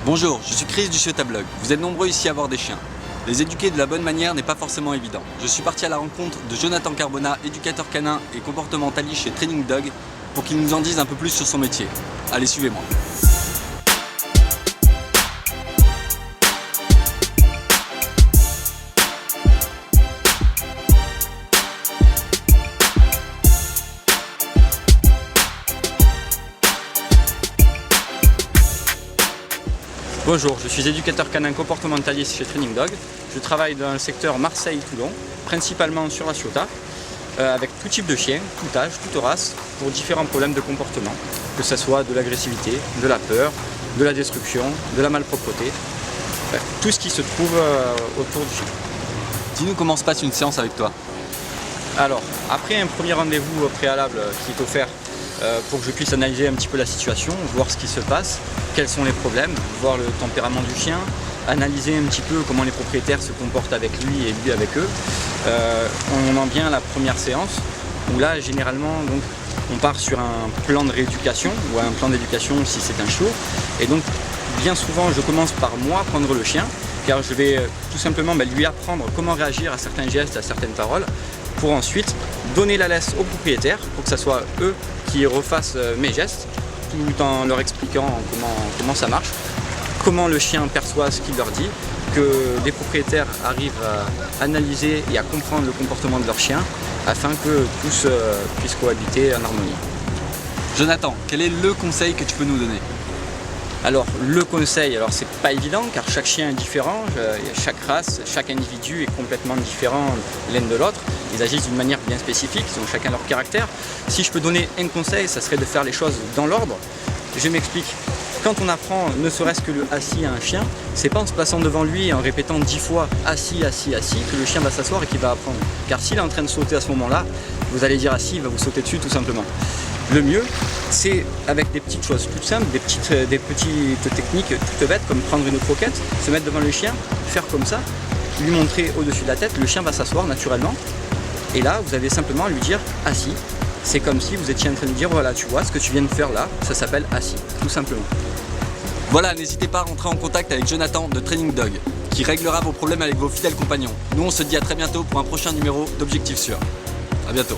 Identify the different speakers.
Speaker 1: Bonjour, je suis Chris du Chiota Blog. Vous êtes nombreux ici à avoir des chiens. Les éduquer de la bonne manière n'est pas forcément évident. Je suis parti à la rencontre de Jonathan Carbona, éducateur canin et comportementaliste chez Training Dog, pour qu'il nous en dise un peu plus sur son métier. Allez, suivez-moi.
Speaker 2: Bonjour, je suis éducateur canin comportementaliste chez Training Dog. Je travaille dans le secteur Marseille-Toulon, principalement sur la Chiota, avec tout type de chiens, tout âge, toute race, pour différents problèmes de comportement, que ce soit de l'agressivité, de la peur, de la destruction, de la malpropreté, bref, tout ce qui se trouve autour du chien.
Speaker 1: Dis-nous comment se passe une séance avec toi.
Speaker 2: Alors, après un premier rendez-vous préalable qui est offert pour que je puisse analyser un petit peu la situation, voir ce qui se passe, quels sont les problèmes, voir le tempérament du chien, analyser un petit peu comment les propriétaires se comportent avec lui et lui avec eux. On en vient à la première séance où là généralement donc, on part sur un plan de rééducation ou un plan d'éducation si c'est un chiot, et donc bien souvent je commence par moi prendre le chien car je vais tout simplement lui apprendre comment réagir à certains gestes, à certaines paroles, pour ensuite donner la laisse aux propriétaires pour que ce soit eux qui refassent mes gestes, tout en leur expliquant comment ça marche, comment le chien perçoit ce qu'il leur dit, que les propriétaires arrivent à analyser et à comprendre le comportement de leur chien afin que tous puissent cohabiter en harmonie.
Speaker 1: Jonathan, quel est le conseil que tu peux nous donner?
Speaker 2: Alors le conseil, c'est pas évident car chaque chien est différent, chaque race, chaque individu est complètement différent l'un de l'autre. Ils agissent d'une manière bien spécifique, ils ont chacun leur caractère. Si je peux donner un conseil, ça serait de faire les choses dans l'ordre. Je m'explique. Quand on apprend ne serait-ce que le assis à un chien, c'est pas en se plaçant devant lui et en répétant 10 fois assis, assis, assis que le chien va s'asseoir et qu'il va apprendre. Car s'il est en train de sauter à ce moment-là, vous allez dire assis, il va vous sauter dessus tout simplement. Le mieux, c'est avec des petites choses toutes simples, des petites techniques toutes bêtes, comme prendre une croquette, se mettre devant le chien, faire comme ça, lui montrer au-dessus de la tête, le chien va s'asseoir naturellement. Et là, vous avez simplement à lui dire assis. C'est comme si vous étiez en train de dire, voilà, tu vois, ce que tu viens de faire là, ça s'appelle assis, tout simplement.
Speaker 1: Voilà, n'hésitez pas à rentrer en contact avec Jonathan de Training Dog, qui réglera vos problèmes avec vos fidèles compagnons. Nous, on se dit à très bientôt pour un prochain numéro d'Objectif Sûr. À bientôt.